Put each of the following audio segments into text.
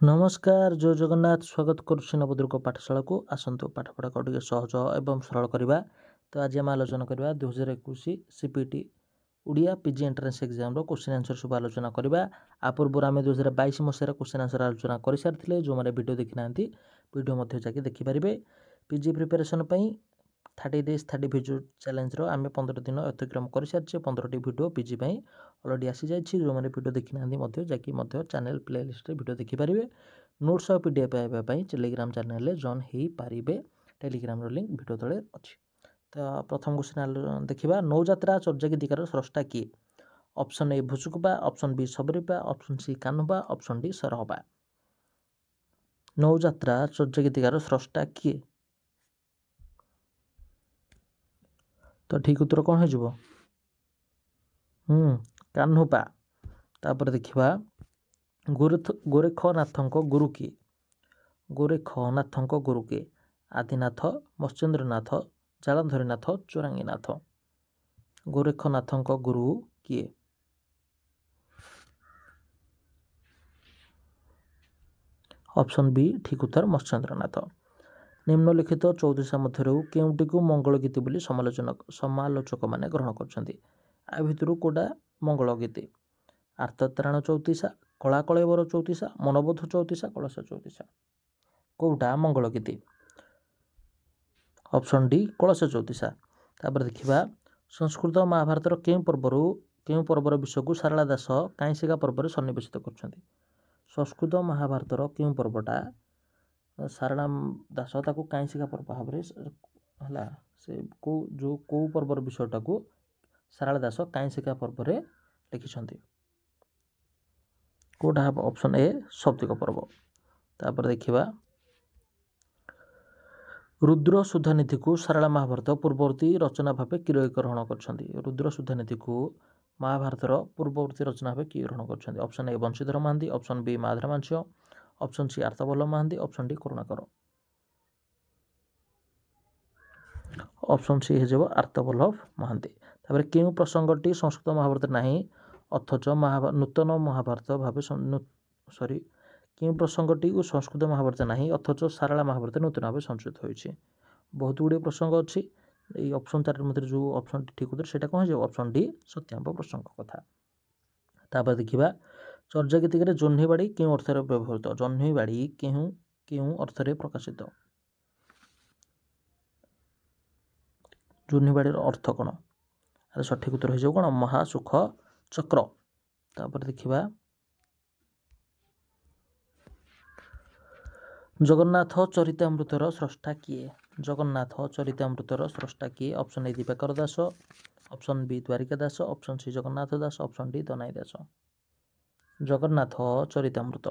नमस्कार जय जगन्नाथ स्वागत करुच्ची नवदुर्ग पाठशाला को आसतु पाठपढ़ा को टे सहज एवं सरल करवा। तो आज आम आलोचना करवा 2021 CPT Odia PG entrance exam रो क्वेश्चन आंसर सब आलोचना करवा। आ पूर्व आम 2022 मसीहार क्वेश्चन आंसर आलोचना कर सारी जो मैंने वीडियो देखी ना वीडियो मध्य जाके देखिपारे। PG preparation 30 days 30 video challenge रो आम 15 दिन अतिक्रम कर सारी 15टी वीडियो पीजी अलरेडी आसी जाए। जो मैंने वीडियो देखी ना जाकि चैनल प्लेलिस्ट वीडियो देखिपारे। नोट्स और पीडीएफ पाइबापी टेलीग्राम चैनल जॉइन हो पारे। टेलीग्राम लिंक वीडियो तले अच्छी। तो प्रथम क्वेश्चन देखा नौजात्रा चर्जागीतिकार स्रष्टा किए? Option A Bhusukupa, option B Sabaripa, option C Kanhupa, option D Sarahapa. नौजात्रा चर्जागीतिकार स्रष्टा किए? तो ठीक उत्तर कौन हो? कान्हुबा। तापर देखा गोरेखनाथ गुरु किए? गोरेखनाथ गुरु किए? आदिनाथ, मत्स्येन्द्रनाथ, जालंधरीनाथ, चोरांगीनाथ। गोरेखनाथ गुरु किए? ऑप्शन बी ठीक उत्तर मत्स्येन्द्रनाथ। निम्नलिखित 34 मध्य केउटी को मंगल गीति बोली समालोचक माने ग्रहण करछन्ति? आ भितरु कोडा मंगल गीति? आर्तत्राण 34, कला कलेवर 34, मनबोध 34, कलश 34। कोटा मंगल गीति? ऑप्शन डी कलश 34। तापर देखिबा संस्कृत महाभारतर केउ पर्वर विषय को सारला दास काईसिका पर्व रे सन्निवेशित करछन्ति? संस्कृत महाभारतर केउ पर्वटा सारला दास ताको काईसिका पर्व भाव हला से को पर्वर विषयटा को सारला दास काईसिका पर्व रे लिखिछन्ति? कोटा हम ऑप्शन ए शब्दिक पर्व। तापर देखिबा रुद्र सुधानिधि को सारला महाभारत पूर्ववर्ती रचना भावे किए ग्रहण करछन्ति? रुद्र सुधानिधि को महाभारतर पूर्ववर्ती रचना भावे किए ग्रहण करछन्ति? Option A Banshidhar Mahanty, option B Madhar Manjh, option C Artaballabh Mahanty, option D Karunakar. Option C हो आर्तवल्लभ महांती। तापर केउ प्रसंगटी संस्कृत महाभारत नहीं अथच नूतन महाभारत भावे केउ प्रसंगटी संस्कृत महाभारत नहीं अथच सारला महाभारत नूतन भाव संस्कृत होइछि? बहुत गुड़े प्रसंग अच्छी। ये ऑप्शन 4 मध्य जो ऑप्शन ठीक उत्तर से कौन हो? ऑप्शन डी सत्यांब प्रसंग कथा। तापर देखा चर्जागीतिकार जह्नीबाड़ी केउ अर्थ व्यवहृत? जह्नीबाड़ी केउ अर्थ प्रकाशित? जह्नीबाड़ी अर्थ कौन? अरे सठिक उत्तर हो कौन? महासुख चक्र। तापर देखा जगन्नाथ चरितामृतर स्रष्टा किए? जगन्नाथ चरितामृतर स्रष्टा किए? Option A Dipakar Das, option B Dwarika Das, option C Jagannath Das, option D Danai Das. Jagannath Charitamrita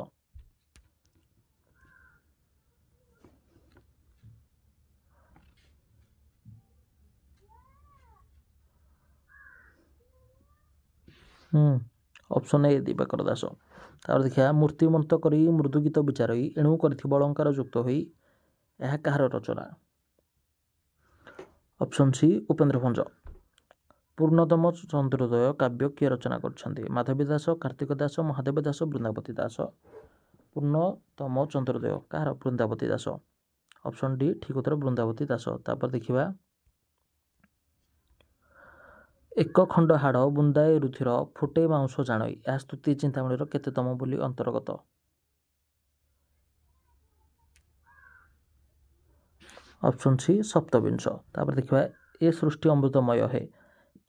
option A Dipakar Das. तार देखा मूर्तिमंत करी मृदुगीत विचारई एणु कर अलंकार युक्त हुई यह कहार रचना? Option C Upendra भंज। पूर्णतम चंद्रोदय काव्य किए रचना करछन्ति? माधवी दास, कार्तिक दास, महादेव दास, बृंदावती दास। पूर्णतम चंद्रोदय कहार? बृंदावती दास। ऑप्शन डी ठीक उत्तर बृंदावती दास। तापर देखिबा एक खंड हाड़ बुंदाए रुधिर फुटे माउंस जाणई यह स्तुति चिंतामणि केतेतम बोली अंतर्गत? ऑप्शन सी सप्तविंश। तापर देखा ए सृष्टि अमृतमय है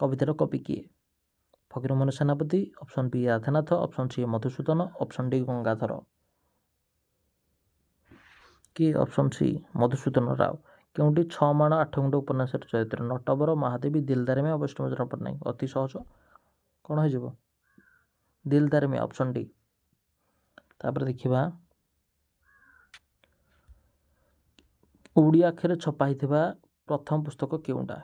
कवितार कवि किए? Fakirmohan Senapati, option B Radhanath, option C Madhusudan, option D Gangadhar. कि ऑप्शन सी मधुसूदन राव। केउंटी 6 माण 8 गुंड उपन्यास चरित्र? नटवर, महादेवी, दिलदार में, वैष्णव पट्टनायक। अति सहज कौन हो? दिलदार में ऑप्शन डी। तापर देखिबा ओडिया अक्षर छपाई प्रथम पुस्तक केउंटा?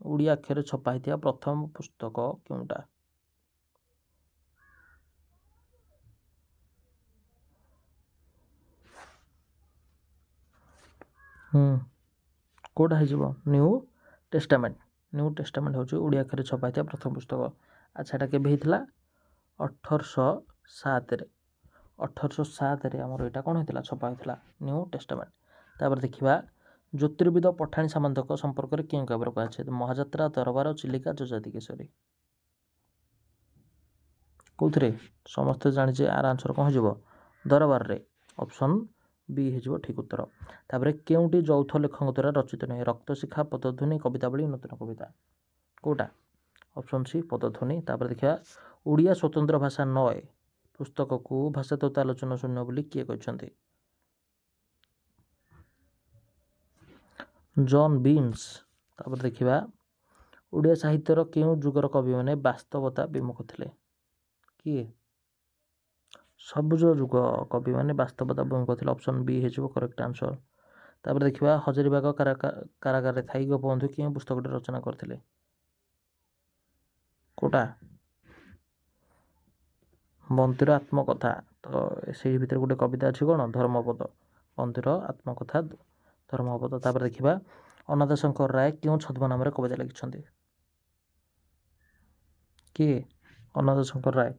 ओडिया अक्षर छपाई प्रथम पुस्तक केउंटा? कोटा हो? New testament. न्यू टेस्टामेंट हूँ ओडिया अक्षर छपाई प्रथम पुस्तक। अच्छा एटा केबे हितला? 1807 रे 1807 आमर यहाँ कौन होता छपा होता न्यू टेस्टामेंट। तापर देखा ज्योतिर्विद पठाणी सामंतक संपर्क में क्यों काव्य कहुए महाजात्रा दरबार चिलिका जजाति केशरी कौन समस्ते जाने आर आंसर कौन हो दरबार रे ऑप्शन बी हो ठीक उत्तर। तापर केउटी यौथ लेखक द्वारा रचित नुहे रक्तशिखा पदध्वनि कवितावली नूतन कविता कौटा ऑप्शन सी पदध्वनि। तापर देखा ओडिया स्वतंत्र भाषा नए पुस्तक को भाषा तत्व आलोचना शून्य बोली किए कहते जॉन बीन्स। तापर देखा ओडिया साहित्यर क्यों जुगर कवि मैंने वास्तवता विमुख थे किए सबुज जुग कवि मैंने वास्तवता विमुख थे ऑप्शन बी हो करेक्ट आंसर। तापर देखा हजारीबाग कारागार थी गोपबंधु क्यों पुस्तक रचना करते कोटा बंतिर आत्मकथा तो से भितर गोटे कविता अच्छी कौन धर्मपद बंतिर आत्मकथा धर्मपद। तापर देखा अनाथ शंकर राय क्यों छद्म नाम कविता लिखिं किए अनाथ शंकर राय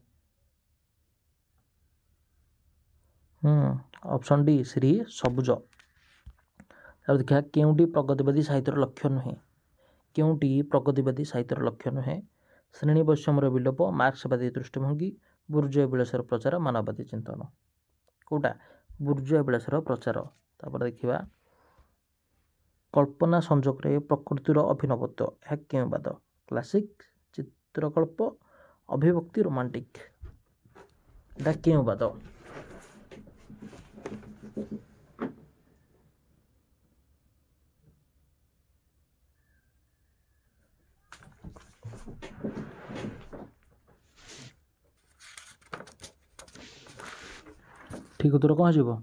ऑप्शन डी श्री सबुज। तापर देखा केउटी प्रगतिवादी साहित्यर लक्ष्य नुहे केउटी प्रगतिवादी साहित्यर लक्ष्य नुहे श्रेणी वैषम्यर विलोप मार्क्सवादी दृष्टिभंगी बुर्जुआ विलासर प्रचार मानववादी चिंतन कौटा बुर्जुआ विलासर प्रचार। तापर देखा कल्पना संजोग प्रकृतिर अभिनवत्व यह क्यों बाद क्लासिक चित्रकल्प अभिव्यक्ति रोमांटिक यह क्यों बाद ठीक उत्तर कौन हो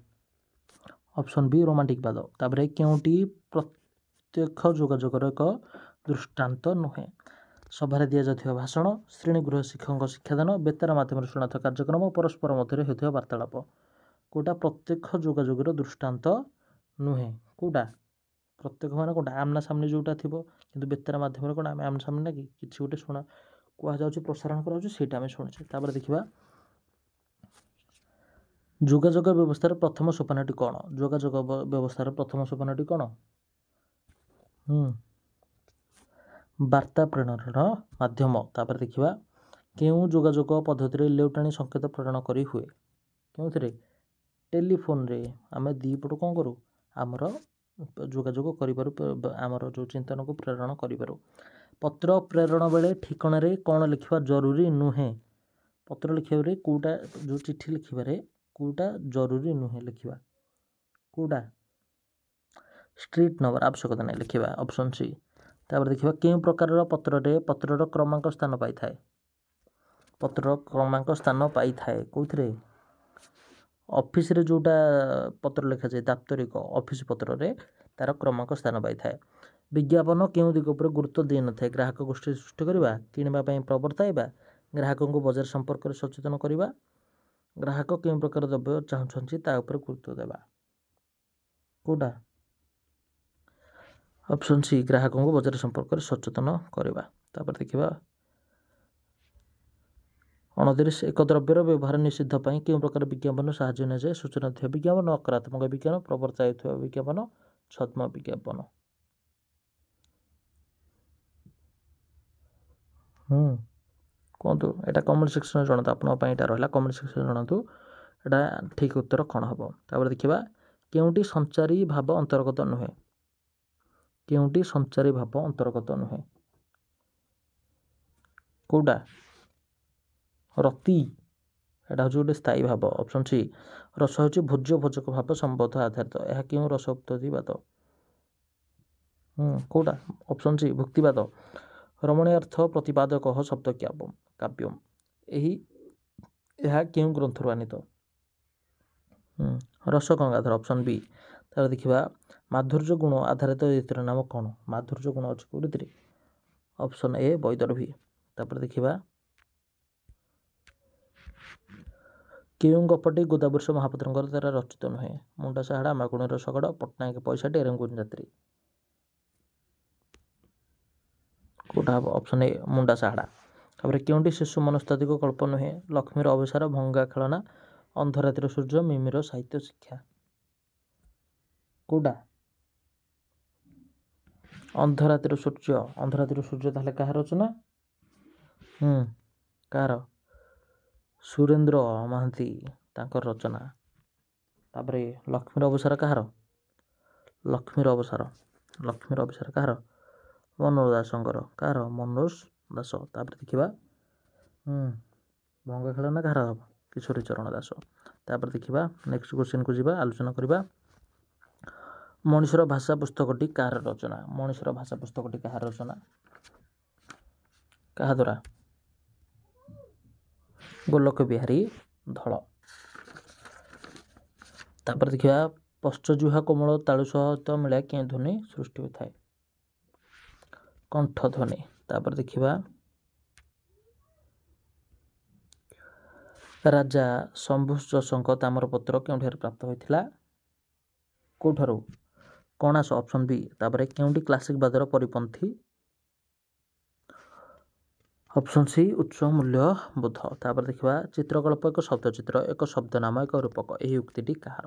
ऑप्शन बी रोमांटिक बाद। तापर केउटी प्रत्यक्ष जोगाजोगर एक दृष्टांत नुहे सभारे दि जाता भाषण श्रेणीगृह शिक्षक शिक्षादान बेतार मध्यम शुणा कार्यक्रम परस्पर मध्य होता वार्तालाप कौटा प्रत्यक्ष जोगाजोगर दृष्टांत नुहे कौटा प्रत्यक्ष मान कौटा आमना सामने जोटा थी कि बेतार मध्यम कौन आम आमना सामने ना कि गोटे शुणा कहुच्छे प्रसारण कराई शुणे। तापर देखा जोगाजोग व्यवस्थार प्रथम सोपानटी कौन जोगाजोग व्यवस्थार प्रथम सोपानटी कौन वार्ता प्रेरण माध्यम। तापर देखा क्यों जोगाजोग पद्धति लेउटाणी संकेत प्रेरण करी हुए क्यों टेलीफोन रे आम दीपटू कौन करूँ आमर जोगाजोग करमर जो चिंतन को प्रेरण करूँ। पत्र प्रेरण बेले ठिकण कौन लिखा जरूरी नुहे पत्र लिखे कौटा जो चिठी लिखे कौटा जरूरी नुहे लिखा कौटा स्ट्रीट नंबर आवश्यकता नहीं लिखा ऑप्शन सी। तापर देखा क्यों प्रकार पत्र क्रमांक स्थान पाई थाए पत्र क्रमांक स्थान पाई थाए कौन ऑफिस रे जोटा पत्र लिखा जाए दाप्तरिक ऑफिस पत्र रे तार क्रमांक स्थान पाई थाए। विज्ञापन क्यों दिग पर गुरुत्व दी न थाए ग्राहक गोष्ठी सृष्टि करवा किणवाई प्रवर्ताइबा ग्राहकों को बजार संपर्क में सचेतन करवा ग्राहक क्यों प्रकार द्रव्य चाहूँगी गुरुत्व देवा कौटा ऑप्शन सी ग्राहकों को बजार संपर्क में सचेतन करवा। तापर देखा 29 एक द्रव्यर व्यवहार निषिद्ध पर क्यों प्रकार विज्ञापन साहाय्य न जाए सूचना दिया विज्ञापन नकारात्मक विज्ञापन प्रवर्तित विज्ञापन छद्म विज्ञापन कहतु यहाँ कमेंट सेक्शन जनातु आपंटा रहा कमेंट सेक्शन जनातु यहाँ ठीक उत्तर कौन हम। तापर देखा केउटी संचारी भाव अंतर्गत नुहे केउटी संचारी भाव अंतर्गत नुहे कौटा रति यहाँ हूँ गोटे स्थायी भाव ऑप्शन सी। रस हूँ भोज्य भोजक भाव संबोध आधारित यह क्यों रस उत्पत्तिवाद कौटा ऑप्शन सी भुक्तिवाद। रमणीयार्थ प्रतिपादक शब्द काव्यम यह क्यों ग्रंथर आनीत रस गंगाधर ऑप्शन बी। तार देखा माधुर्य गुण आधारित रीतिर नाम कौन माधुर्य गुण अच्छे कौ रीति ऑप्शन ए वैदर्भी। तापर देखा क्यों गपटी गोदावर्ष महापात्र द्वारा रचित नुहे मुंडा साहाड़ा मागुणीर शगड़ पट्टनायक पैसाटी रेंगुन जात्री कौटा हम ऑप्शन ए मुंडा साहाड़ा। तापर क्योंटी शिशु मनस्तात्विक कल्प नुहे लक्ष्मीर अभिसार भंगा खेलना ଅନ୍ଧରାତିର ସୂର୍ଯ୍ୟ ମିମିର ସାହିତ୍ୟ ଶିକ୍ଷା। କୋଉଟା? ଅନ୍ଧରାତିର ସୂର୍ଯ୍ୟ ତାହେଲେ କାହାର ରଚନା? କାହାର? ସୁରେନ୍ଦ୍ର ମହାନ୍ତି ତାଙ୍କର ରଚନା। ତାପରେ ଲକ୍ଷ୍ମୀର ଅବସର କାହାର? ଲକ୍ଷ୍ମୀର ଅବସର କାହାର? ମନୋଜ ଦାସଙ୍କର। କାହାର? ମନୋଜ ଦାସ। ତାପରେ ଦେଖିବା ଭଙ୍ଗ ଖେଳ ନା କାହାର ହବ? କିଶୋରୀ ଚରଣ ଦାସ। ତାପରେ ଦେଖିବା ନେକ୍ସଟ କ୍ୱେଶ୍ଚିନ୍କୁ ଯିବା, ଆଲୋଚନା କରିବା। ମଣିଷର ଭାଷା ପୁସ୍ତକଟି କାହାର ରଚନା? ମଣିଷର ଭାଷା ପୁସ୍ତକଟି କାହାର ରଚନା? କାହା ଦ୍ୱାରା? ଗୋଲକ ବିହାରୀ ଧଳ। ତାପରେ ଦେଖିବା ପଶ୍ଚଜୁହା କୋମଳ ତାଳୁ ସହିତ ମିଳାଇ କେଉଁ ଧ୍ୱନି ସୃଷ୍ଟି ହୋଇଥାଏ? କଣ୍ଠ ଧ୍ୱନି। ତାପରେ ଦେଖିବା ରାଜା ଶମ୍ଭୁଯଶଙ୍କ ତାମ୍ରପତ୍ର କେଉଁଠାରୁ ପ୍ରାପ୍ତ ହୋଇଥିଲା? କେଉଁଠାରୁ? Kanas, option B. ତାପରେ କେଉଁଟି କ୍ଲାସିକ ବାଦର ପରିପନ୍ଥୀ? ଅପସନ୍ ସି ଉଚ୍ଚ ମୂଲ୍ୟବୋଧ। ତାପରେ ଦେଖିବା ଚିତ୍ରକଳ୍ପ ଏକ ଶବ୍ଦଚିତ୍ର, ଏକ ଶବ୍ଦନାମ, ଏକ ରୂପକ। ଏହି ଉକ୍ତିଟି କାହାର?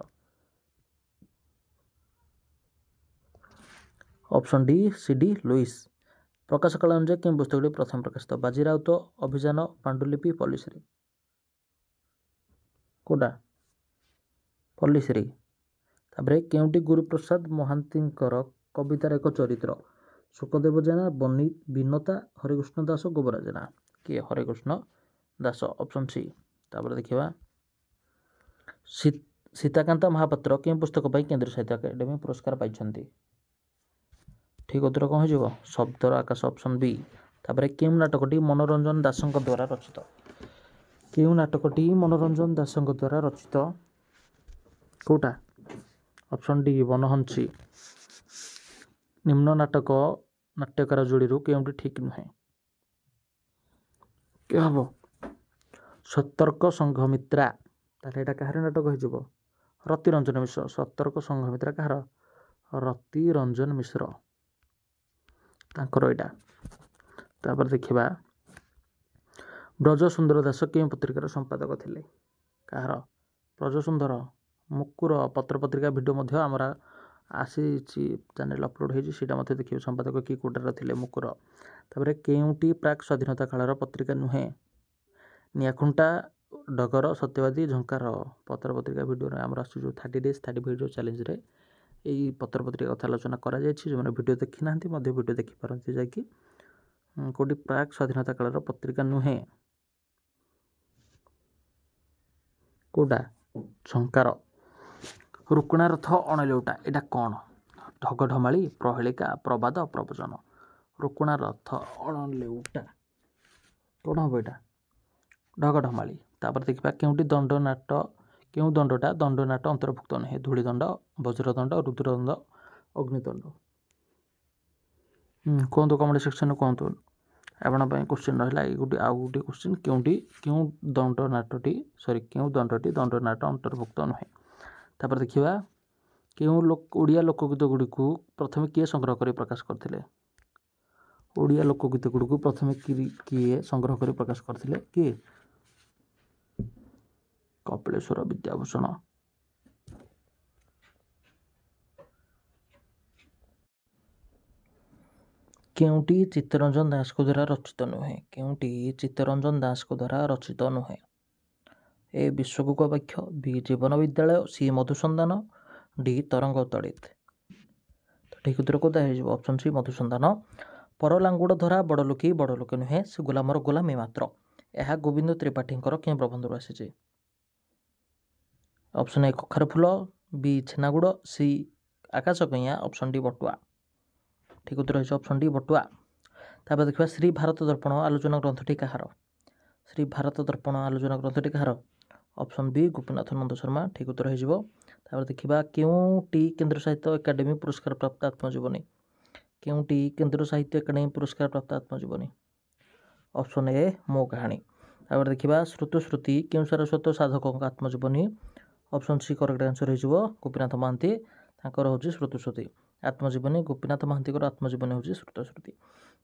Option D C Day Lewis. ପ୍ରକାଶ କାଳ ଅନୁଯାୟୀ କେଉଁ ପୁସ୍ତକଟି ପ୍ରଥମେ ପ୍ରକାଶିତ? ବାଜିରାଉତ, ଅଭିଯାନ, ପାଣ୍ଡୁଲିପି, ପଲ୍ଲିଶ୍ରୀ। କୋଉଟା? ପଲ୍ଲିଶ୍ରୀ। ତାପରେ କେଉଁଟି ଗୁରୁପ୍ରସାଦ ମହାନ୍ତିଙ୍କର କବିତାର ଏକ ଚରିତ୍ର? ଶୁକଦେବ ଜେନା, ବିନତା, ହରେକୃଷ୍ଣ ଦାସ, ଗୋବରା ଜେନା। କିଏ? ହରେକୃଷ୍ଣ ଦାସ। Option C. ତାପରେ ଦେଖିବା ସୀତାକାନ୍ତ ମହାପାତ୍ର କେଉଁ ପୁସ୍ତକ ପାଇଁ କେନ୍ଦ୍ର ସାହିତ୍ୟ ଏକାଡେମୀ ପୁରସ୍କାର ପାଇଛନ୍ତି? ଠିକ ଉତ୍ତର କ'ଣ ହେଇଯିବ? ଶବ୍ଦର ଆକାଶ। Option B. ତାପରେ କେଉଁ ନାଟକଟି ମନୋରଞ୍ଜନ ଦାସଙ୍କ ଦ୍ୱାରା ରଚିତ? କେଉଁ ନାଟକଟି ମନୋରଞ୍ଜନ ଦାସଙ୍କ ଦ୍ୱାରା ରଚିତ? କୋଉଟା? Option D Banahansi. ନିମ୍ନ ନାଟ୍ୟକାର ଯୋଡ଼ିରୁ କେଉଁଟି ଠିକ ନୁହେଁ? କିଏ ହବ? ସତର୍କ ସଂଘମିତ୍ରା। ତାହେଲେ ଏଇଟା କାହାର ନାଟକ ହେଇଯିବ? ରତିରଞ୍ଜନ ମିଶ୍ର। ସତର୍କ ସଂଘମିତ୍ରା କାହାର? ରତିରଞ୍ଜନ ମିଶ୍ର ତାଙ୍କର ଏଇଟା। ତାପରେ ଦେଖିବା ବ୍ରଜସୁନ୍ଦର ଦାସ କେଉଁ ପତ୍ରିକାର ସମ୍ପାଦକ ଥିଲେ? କାହାର? ବ୍ରଜସୁନ୍ଦର। ମୁକୁର ପତ୍ରପତ୍ରିକା ଭିଡ଼ିଓ ମଧ୍ୟ ଆମର ଆସିଛି, ଚ୍ୟାନେଲ ଅପଲୋଡ଼ ହେଇଛି, ସେଇଟା ମଧ୍ୟ ଦେଖିବେ। ସମ୍ପାଦକ କିଏ କୋଉଟାର ଥିଲେ? ମୁକୁର। ତାପରେ କେଉଁଟି ପ୍ରାକ୍ ସ୍ୱାଧୀନତା କାଳର ପତ୍ରିକା ନୁହେଁ? ନିଆଖୁଣ୍ଟା, ଡଗର, ସତ୍ୟବାଦୀ, ଝଙ୍କାର। ପତ୍ରପତ୍ରିକା ଭିଡ଼ିଓରେ ଆମର ଆସୁଛି ଯେଉଁ 30 days 30 ଭିଡ଼ିଓ ଚ୍ୟାଲେଞ୍ଜରେ ଏଇ ପତ୍ରପତ୍ରିକା କଥା ଆଲୋଚନା କରାଯାଇଛି। ଯେଉଁମାନେ ଭିଡ଼ିଓ ଦେଖିନାହାନ୍ତି ମଧ୍ୟ ଭିଡ଼ିଓ ଦେଖିପାରନ୍ତି ଯାଇକି। କେଉଁଟି ପ୍ରାକ୍ ସ୍ୱାଧୀନତା କାଳର ପତ୍ରିକା ନୁହେଁ? କୋଉଟା? ଝଙ୍କାର। ରୁକୁଣାରଥ ଅଣଲେଉଟା ଏଇଟା କ'ଣ? ଢଗଢମାଳି, ପ୍ରହେଳିକା, ପ୍ରବାଦ, ପ୍ରବଚନ। ରୁକୁଣାରଥ ଅଣଲେଉଟା କ'ଣ ହବ ଏଇଟା? ଢଗଢମାଳି। ତାପରେ ଦେଖିବା କେଉଁ ଦଣ୍ଡଟା ଦଣ୍ଡନାଟ ଅନ୍ତର୍ଭୁକ୍ତ ନୁହେଁ? ଧୂଳିଦଣ୍ଡ, ବଜ୍ରଦଣ୍ଡ, ରୁଦ୍ରଦଣ୍ଡ, ଅଗ୍ନିଦଣ୍ଡ। କୁହନ୍ତୁ କମେଣ୍ଟ ସେକ୍ସନରେ କୁହନ୍ତୁ। ଆପଣ ପାଇଁ କ୍ୱେଶ୍ଚିନ୍ ରହିଲା ଆଉ ଗୋଟେ କ୍ୱେଶ୍ଚିନ୍, କେଉଁ ଦଣ୍ଡଟି ଦଣ୍ଡନାଟ ଅନ୍ତର୍ଭୁକ୍ତ ନୁହେଁ? ତାପରେ ଦେଖିବା ଓଡ଼ିଆ ଲୋକଗୀତ ଗୁଡ଼ିକୁ ପ୍ରଥମେ କିଏ ସଂଗ୍ରହ କରି ପ୍ରକାଶ କରିଥିଲେ? ଓଡ଼ିଆ ଲୋକଗୀତ ଗୁଡ଼ିକୁ ପ୍ରଥମେ କିଏ ସଂଗ୍ରହ କରି ପ୍ରକାଶ କରିଥିଲେ? କିଏ? କପିଳେଶ୍ୱର ବିଦ୍ୟାଭୂଷଣ। କେଉଁଟି ଚିତ୍ତରଞ୍ଜନ ଦାସଙ୍କ ଦ୍ୱାରା ରଚିତ ନୁହେଁ? କେଉଁଟି ଚିତ୍ତରଞ୍ଜନ ଦାସଙ୍କ ଦ୍ୱାରା ରଚିତ ନୁହେଁ? ଏ ବିଶ୍ୱକୋଷ ବାକ୍ୟ, ବି ଜୀବନ ବିଦ୍ୟାଳୟ, ସି ମଧୁସନ୍ଧାନ, ଡି ତରଙ୍ଗ ତଡ଼ିତ। ଠିକ ଉତ୍ତର କୋଉଟା ହେଇଯିବ? Option C ମଧୁସନ୍ଧାନ। ପରଲାଙ୍ଗୁଡ଼ ଧରା ବଡ଼ ଲୋକେ ନୁହେଁ, ସେ ଗୋଲାମର ଗୋଲାମୀ ମାତ୍ର। ଏହା ଗୋବିନ୍ଦ ତ୍ରିପାଠୀଙ୍କର କେଉଁ ପ୍ରବନ୍ଧରୁ ଆସିଛି? ଅପସନ୍ ଏ କଖାରୁ ଫୁଲ, ବି ଛେନାଗୁଡ଼, ସି ଆକାଶ କଇଁଆ, ଅପସନ୍ ଡି ବଟୁଆ। ଠିକ ଉତ୍ତର ହେଇଛି ଅପସନ୍ ଡି ବଟୁଆ। ତାପରେ ଦେଖିବା ଶ୍ରୀ ଭାରତ ଦର୍ପଣ ଆଲୋଚନା ଗ୍ରନ୍ଥଟି କାହାର? ଶ୍ରୀ ଭାରତ ଦର୍ପଣ ଆଲୋଚନା ଗ୍ରନ୍ଥଟି କାହାର? Option B Gopinath Nanda Sharma. ଠିକ ଉତ୍ତର ହେଇଯିବ। ତାପରେ ଦେଖିବା କେଉଁଟି କେନ୍ଦ୍ର ସାହିତ୍ୟ ଏକାଡେମୀ ପୁରସ୍କାର ପ୍ରାପ୍ତ ଆତ୍ମଜୀବନୀ? କେଉଁଟି କେନ୍ଦ୍ର ସାହିତ୍ୟ ଏକାଡେମୀ ପୁରସ୍କାର ପ୍ରାପ୍ତ ଆତ୍ମଜୀବନୀ? ଅପସନ୍ ଏ ମୋ କାହାଣୀ। ତାପରେ ଦେଖିବା ଶ୍ରୁତଶ୍ରୁତି କେଉଁ ସାରସ୍ୱତ ସାଧକଙ୍କ ଆତ୍ମଜୀବନୀ? ଅପସନ୍ ସି କରେକ୍ଟ ଆନ୍ସର ହେଇଯିବ ଗୋପୀନାଥ ମହାନ୍ତି, ତାଙ୍କର ହେଉଛି ଶ୍ରୁତଶ୍ରୁତି ଆତ୍ମଜୀବନୀ। ଗୋପୀନାଥ ମହାନ୍ତିଙ୍କର ଆତ୍ମଜୀବନୀ ହେଉଛି ଶ୍ରୁତଶ୍ରୁତି।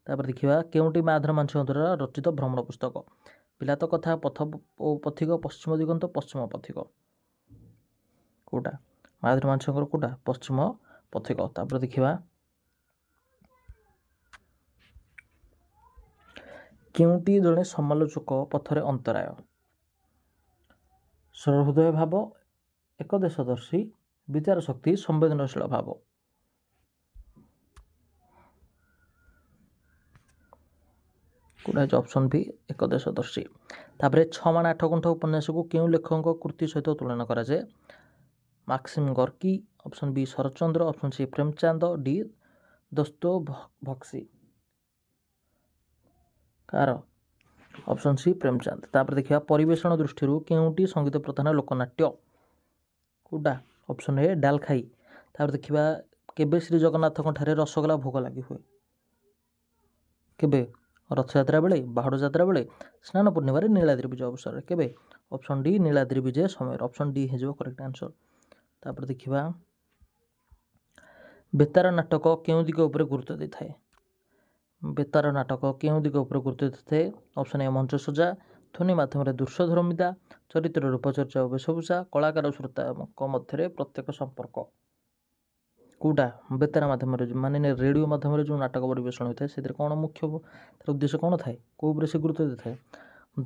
ତାପରେ ଦେଖିବା କେଉଁଟି ମାଧର ମାନସିଂହ ଦ୍ୱାରା ରଚିତ ଭ୍ରମଣ ପୁସ୍ତକ? ପିଲାତ କଥା ପଥିକ ପଶ୍ଚିମ ଦିଗନ୍ତ ପଶ୍ଚିମ ପଥିକ କୋଉଟା ମାୟାଧର ମାନସିଂହଙ୍କର କୋଉଟା ପଶ୍ଚିମ ପଥିକ। ତାପରେ ଦେଖିବା କେଉଁଟି ଜଣେ ସମାଲୋଚକ ପଥରେ ଅନ୍ତରାୟ। ସରହୃଦୟ ଭାବ, ଏକଦେଶଦର୍ଶୀ, ବିଚାର ଶକ୍ତି, ସମ୍ବେଦନଶୀଳ ଭାବ। କୋଉଟା ହେଉଛି ଅପସନ୍ ବି ଏକଦେଶଦର୍ଶୀ। ତାପରେ 6 ମାଣ 8 ଗୁଣ୍ଠ ଉପନ୍ୟାସକୁ କେଉଁ ଲେଖକଙ୍କ କୃତି ସହିତ ତୁଳନା କରାଯାଏ? Maxim Gorky, option B Saratchandra, option C Premchand, D Dostoevsky. କାର ଅପସନ୍ ସି ପ୍ରେମଚାନ୍ଦ। ତାପରେ ଦେଖିବା ପରିବେଷଣ ଦୃଷ୍ଟିରୁ କେଉଁଟି ସଙ୍ଗୀତ ପ୍ରଧାନ ଲୋକନାଟ୍ୟ? କୋଉଟା ଅପସନ୍ ଏ ଡାଲଖାଇ। ତାପରେ ଦେଖିବା କେବେ ଶ୍ରୀ ଜଗନ୍ନାଥଙ୍କ ଠାରେ ରସଗୋଲା ଭୋଗ ଲାଗି ହୁଏ? କେବେ? ରଥଯାତ୍ରା ବେଳେ, ବାହୁଡ଼ା ଯାତ୍ରା ବେଳେ, ସ୍ନାନ ପୂର୍ଣ୍ଣିମାରେ, ନୀଳାଦ୍ରି ବିଜେ ଅବସରରେ। କେବେ? ଅପସନ୍ ଡି ନୀଳାଦ୍ରି ବିଜେ ସମୟରେ। ଅପସନ୍ ଡି ହେଇଯିବ କରେକ୍ଟ ଆନ୍ସର। ତାପରେ ଦେଖିବା ବେତାର ନାଟକ କେଉଁ ଦିଗ ଉପରେ ଗୁରୁତ୍ୱ ଦେଇଥାଏ? ବେତାର ନାଟକ କେଉଁ ଦିଗ ଉପରେ ଗୁରୁତ୍ୱ ଦେଇଥାଏ? ଅପସନ୍ ଏ ମଞ୍ଚସଜ୍ଜା, ଧ୍ୱନି ମାଧ୍ୟମରେ ଦୃଶ୍ୟଧର୍ମିତା, ଚରିତ୍ର ରୂପଚର୍ଚ୍ଚା ଓ ବେଶଭୂଷା, କଳାକାର ଶ୍ରୋତାଙ୍କ ମଧ୍ୟରେ ପ୍ରତ୍ୟେକ ସମ୍ପର୍କ। କୋଉଟା? ବେତାର ମାଧ୍ୟମରେ ମାନେ ରେଡ଼ିଓ ମାଧ୍ୟମରେ ଯେଉଁ ନାଟକ ପରିବେଷଣ ହୋଇଥାଏ ସେଥିରେ କ'ଣ ମୁଖ୍ୟ ତାର ଉଦ୍ଦେଶ୍ୟ କ'ଣ ଥାଏ? କେଉଁ ଉପରେ ସେ ଗୁରୁତ୍ୱ ଦେଇଥାଏ?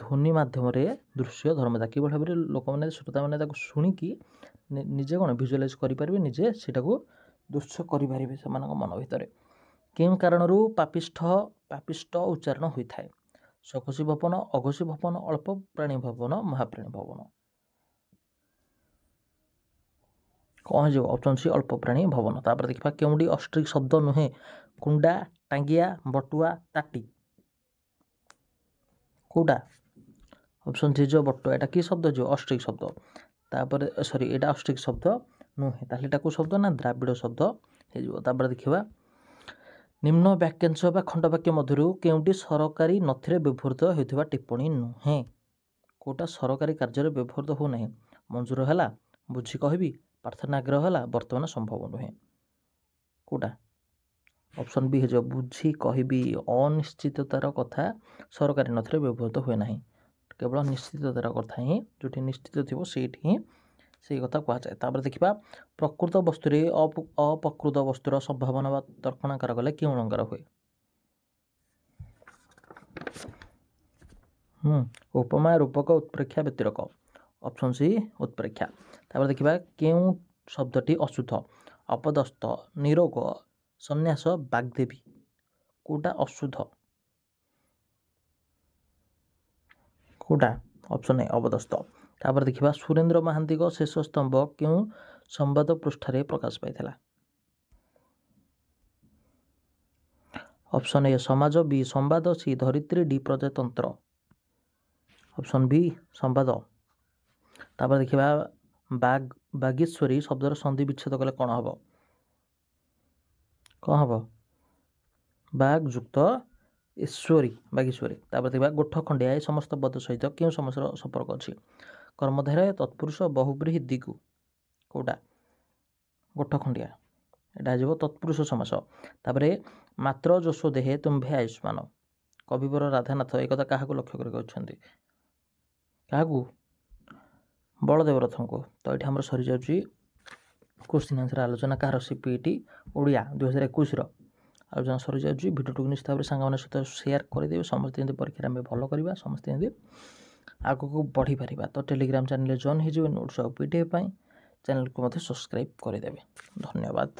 ଧ୍ୱନି ମାଧ୍ୟମରେ ଦୃଶ୍ୟ ଧର୍ମିତା, କିଭଳି ଭାବରେ ଲୋକମାନେ ଶ୍ରୋତାମାନେ ତାକୁ ଶୁଣିକି ନିଜେ କ'ଣ ଭିଜୁଆଲାଇଜ୍ କରିପାରିବେ, ନିଜେ ସେଇଟାକୁ ଦୃଶ୍ୟ କରିପାରିବେ ସେମାନଙ୍କ ମନ ଭିତରେ। କେଉଁ କାରଣରୁ ପାପିଷ୍ଠ ଉଚ୍ଚାରଣ ହୋଇଥାଏ? ସଘୋଷୀ ଭବନ, ଅଘୋଷୀ ଭବନ, ଅଳ୍ପ ପ୍ରାଣୀ ଭବନ, ମହାପ୍ରାଣୀ ଭବନ। କ'ଣ ହେଇଯିବ? ଅପସନ୍ ସି ଅଳ୍ପ ପ୍ରାଣୀ ଭବନ। ତାପରେ ଦେଖିବା କେଉଁଟି ଅଷ୍ଟ୍ରିକ୍ ଶବ୍ଦ ନୁହେଁ? କୁଣ୍ଡା, ଟାଙ୍ଗିଆ, ବଟୁଆ, ତାଟି। କୋଉଟା? ଅପସନ୍ ସି ହେଇଯିବ ବଟୁଆ। ଏଇଟା କି ଶବ୍ଦ ହେଇଯିବ? ଅଷ୍ଟ୍ରିକ୍ ଶବ୍ଦ। ତାପରେ ସରି ଏଇଟା ଅଷ୍ଟ୍ରିକ୍ ଶବ୍ଦ ନୁହେଁ, ତାହେଲେ ଏଇଟା କେଉଁ ଶବ୍ଦ ନା ଦ୍ରାବିଡ଼ ଶବ୍ଦ ହେଇଯିବ। ତାପରେ ଦେଖିବା ନିମ୍ନ ବାକ୍ୟାଂଶ ବା ଖଣ୍ଡବାକ୍ୟ ମଧ୍ୟରୁ କେଉଁଟି ସରକାରୀ ନଥିରେ ବ୍ୟବହୃତ ହେଉଥିବା ଟିପ୍ପଣୀ ନୁହେଁ? କୋଉଟା ସରକାରୀ କାର୍ଯ୍ୟରେ ବ୍ୟବହୃତ ହେଉନାହିଁ? ମଞ୍ଜୁର ହେଲା, ବୁଝି କହିବି, ପ୍ରାର୍ଥନା ଆଗ୍ରହ ହେଲା, ବର୍ତ୍ତମାନ ସମ୍ଭବ ନୁହେଁ। କୋଉଟା? ଅପସନ୍ ବି ହେଇଯିବ ବୁଝି କହିବି। ଅନିଶ୍ଚିତତାର କଥା ସରକାରୀ ନଥିରେ ବ୍ୟବହୃତ ହୁଏ ନାହିଁ, କେବଳ ନିଶ୍ଚିତତାର କଥା ହିଁ ଯେଉଁଠି ନିଶ୍ଚିତ ଥିବ ସେଇଠି ହିଁ ସେଇ କଥା କୁହାଯାଏ। ତାପରେ ଦେଖିବା ପ୍ରକୃତ ବସ୍ତୁରେ ଅପ୍ରକୃତ ବସ୍ତୁର ସମ୍ଭାବନା ବା ତର୍କଣାକାର କଲେ କେଉଁ ରଙ୍ଗର ହୁଏ? ଉପମା, ରୂପକ, ଉତ୍ପ୍ରେକ୍ଷା, ବ୍ୟତିରେକ। Option C ଉତ୍ପ୍ରେକ୍ଷା। ତାପରେ ଦେଖିବା କେଉଁ ଶବ୍ଦଟି ଅଶୁଦ୍ଧ? ଅପଦସ୍ଥ, ନିରୋଗ, ସନ୍ନ୍ୟାସ, ବାଗ୍ଦେବୀ। କୋଉଟା ଅଶୁଦ୍ଧ? କୋଉଟା? ଅପସନ୍ ଏ ଅପଦସ୍ଥ। ତାପରେ ଦେଖିବା ସୁରେନ୍ଦ୍ର ମହାନ୍ତିଙ୍କ ଶେଷ ସ୍ତମ୍ଭ କେଉଁ ସମ୍ବାଦ ପୃଷ୍ଠାରେ ପ୍ରକାଶ ପାଇଥିଲା? ଅପସନ୍ ଏ ସମାଜ, ବି ସମ୍ବାଦ, ସି ଧରିତ୍ରୀ, ଡି ପ୍ରଜାତନ୍ତ୍ର। ଅପସନ୍ ବି ସମ୍ବାଦ। ତାପରେ ଦେଖିବା ବାଗୀଶ୍ୱରୀ ଶବ୍ଦର ସନ୍ଧି ବିଚ୍ଛେଦ କଲେ କ'ଣ ହେବ? କ'ଣ ହେବ? ବାଗ୍ ଯୁକ୍ତ ଈଶ୍ୱରୀ, ବାଗୀଶ୍ୱରୀ। ତାପରେ ଦେଖିବା ଗୋଠ ଖଣ୍ଡିଆ ଏ ସମସ୍ତ ପଦ ସହିତ କେଉଁ ସମାସର ସମ୍ପର୍କ ଅଛି? କର୍ମଧାରୟ, ତତ୍ପୁରୁଷ, ବହୁବ୍ରୀହି, ଦିଗୁ। କୋଉଟା? ଗୋଠ ଖଣ୍ଡିଆ। ଏଇଟା ହେଇଯିବ ତତ୍ପୁରୁଷ ସମାସ। ତାପରେ ମାତ୍ର ଯଶୋ ଦେହେ ତୁମ୍ଭେ ଆୟୁଷ୍ମାନ, କବିବର ରାଧାନାଥ ଏ କଥା କାହାକୁ ଲକ୍ଷ୍ୟ କରି କହିଛନ୍ତି? କାହାକୁ? ବଳଦେବ ରଥଙ୍କୁ। ତ ଏଇଠି ଆମର ସରିଯାଉଛି କୋଶ୍ଚିନ୍ ଆନ୍ସର ଆଲୋଚନା କାହାର CPET ଓଡ଼ିଆ 2021ର ଆଲୋଚନା ସରିଯାଉଛି। ଭିଡ଼ିଓଟିକୁ ନିଶ୍ଚିତ ଭାବରେ ସାଙ୍ଗମାନଙ୍କ ସହିତ ସେୟାର କରିଦେବେ। ସମସ୍ତେ ଯେମିତି ପରୀକ୍ଷାରେ ଆମେ ଭଲ କରିବା, ସମସ୍ତେ ଯେମିତି ଆଗକୁ ବଢ଼ିପାରିବା। ତ ଟେଲିଗ୍ରାମ ଚ୍ୟାନେଲରେ ଜଏନ୍ ହେଇଯିବେ ନୋଟ୍ସ ଆଉ PDF ପାଇଁ। ଚ୍ୟାନେଲକୁ ମଧ୍ୟ ସବସ୍କ୍ରାଇବ୍ କରିଦେବେ। ଧନ୍ୟବାଦ।